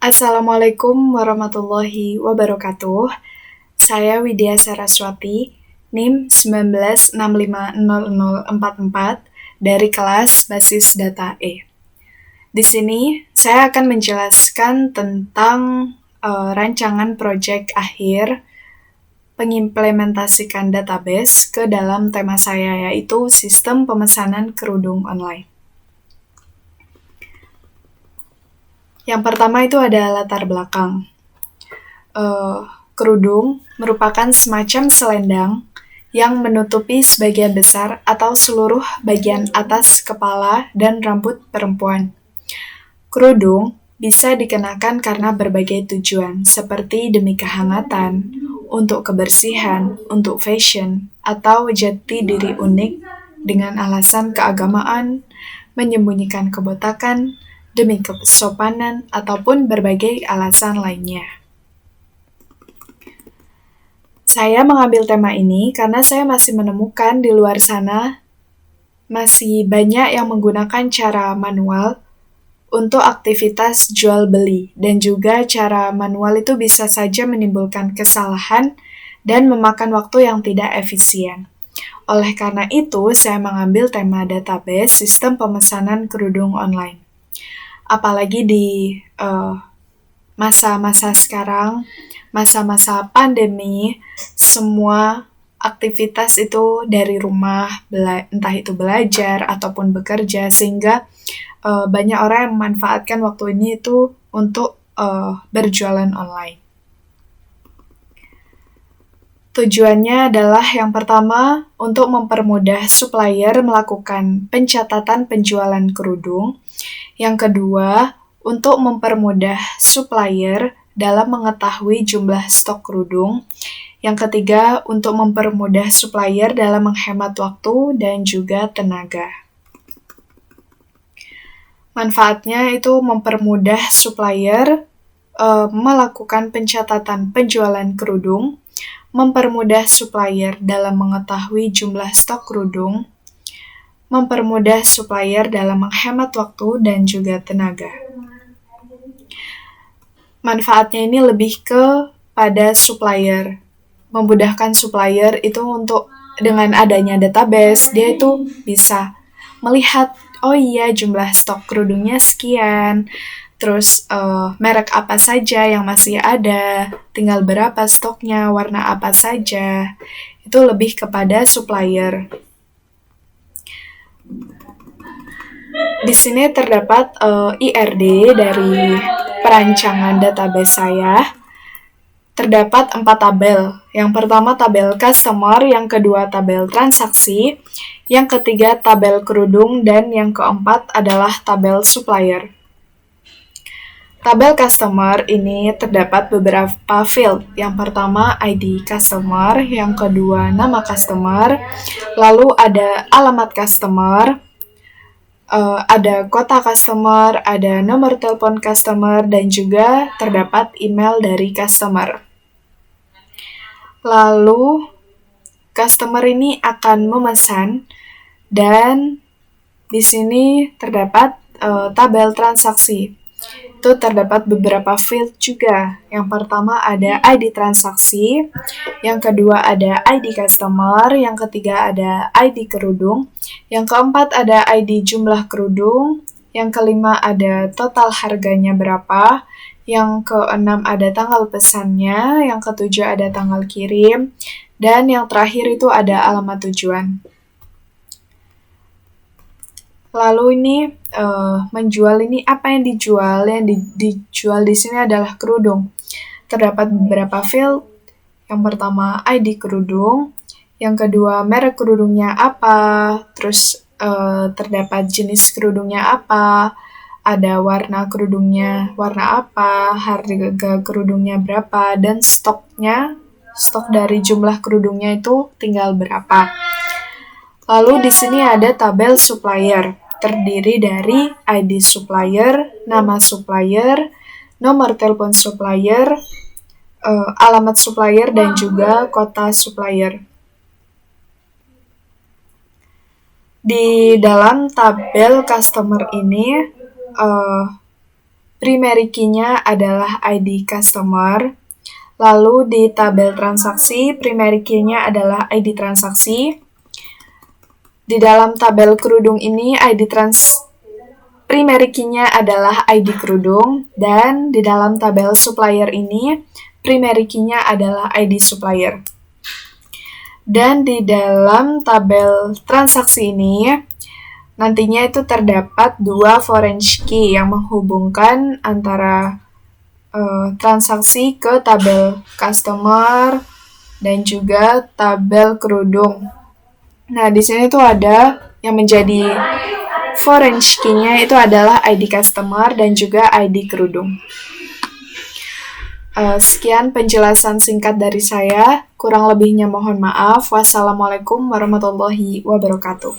Assalamualaikum warahmatullahi wabarakatuh. Saya Widya Saraswati, NIM 19650044 dari kelas Basis Data E. Di sini saya akan menjelaskan tentang rancangan proyek akhir pengimplementasikan database ke dalam tema saya, yaitu sistem pemesanan kerudung online. Yang pertama itu ada latar belakang. Kerudung merupakan semacam selendang yang menutupi sebagian besar atau seluruh bagian atas kepala dan rambut perempuan. Kerudung bisa dikenakan karena berbagai tujuan, seperti demi kehangatan, untuk kebersihan, untuk fashion, atau jati diri unik dengan alasan keagamaan, menyembunyikan kebotakan, demi kesopanan, ataupun berbagai alasan lainnya. Saya mengambil tema ini karena saya masih menemukan di luar sana masih banyak yang menggunakan cara manual untuk aktivitas jual beli, dan juga cara manual itu bisa saja menimbulkan kesalahan dan memakan waktu yang tidak efisien. Oleh karena itu, saya mengambil tema database sistem pemesanan kerudung online. Apalagi di masa-masa sekarang, masa-masa pandemi, semua aktivitas itu dari rumah, entah itu belajar ataupun bekerja, sehingga banyak orang yang memanfaatkan waktu ini itu untuk berjualan online. Tujuannya adalah yang pertama, untuk mempermudah supplier melakukan pencatatan penjualan kerudung. Yang kedua, untuk mempermudah supplier dalam mengetahui jumlah stok kerudung. Yang ketiga, untuk mempermudah supplier dalam menghemat waktu dan juga tenaga. Manfaatnya itu mempermudah supplier melakukan pencatatan penjualan kerudung, mempermudah supplier dalam mengetahui jumlah stok kerudung, mempermudah supplier dalam menghemat waktu dan juga tenaga. Manfaatnya ini lebih ke pada supplier, memudahkan supplier itu untuk dengan adanya database, dia itu bisa melihat, oh iya jumlah stok kerudungnya sekian, terus merek apa saja yang masih ada, tinggal berapa stoknya, warna apa saja. Itu lebih kepada supplier. Di sini terdapat IRD dari perancangan database saya. Terdapat 4 tabel. Yang pertama tabel customer, yang kedua tabel transaksi, yang ketiga tabel kerudung, dan yang keempat adalah tabel supplier. Tabel customer ini terdapat beberapa field. Yang pertama ID customer, yang kedua nama customer, lalu ada alamat customer, ada kota customer, ada nomor telepon customer, dan juga terdapat email dari customer. Lalu, customer ini akan memesan, dan di sini terdapat tabel transaksi. Itu terdapat beberapa field juga. Yang pertama ada ID transaksi, yang kedua ada ID customer, yang ketiga ada ID kerudung, yang keempat ada ID jumlah kerudung, yang kelima ada total harganya berapa, yang keenam ada tanggal pesannya, yang ketujuh ada tanggal kirim, dan yang terakhir itu ada alamat tujuan. Lalu ini menjual ini, apa yang dijual? Yang dijual di sini adalah kerudung. Terdapat beberapa field. Yang pertama ID kerudung, yang kedua merek kerudungnya apa, terus terdapat jenis kerudungnya apa, ada warna kerudungnya warna apa, harga kerudungnya berapa, dan stok dari jumlah kerudungnya itu tinggal berapa. Lalu di sini ada tabel supplier, terdiri dari ID supplier, nama supplier, nomor telepon supplier, alamat supplier, dan juga kota supplier. Di dalam tabel customer ini primary key-nya adalah ID customer. Lalu di tabel transaksi, primary key-nya adalah ID transaksi. Di dalam tabel kerudung ini, primary key-nya adalah ID kerudung. Dan di dalam tabel supplier ini, primary key-nya adalah ID supplier. Dan di dalam tabel transaksi ini, nantinya itu terdapat dua foreign key yang menghubungkan antara transaksi ke tabel customer dan juga tabel kerudung. Nah, di sini tuh ada yang menjadi foreign key-nya itu adalah ID customer dan juga ID kerudung. Sekian penjelasan singkat dari saya. Kurang lebihnya mohon maaf. Wassalamualaikum warahmatullahi wabarakatuh.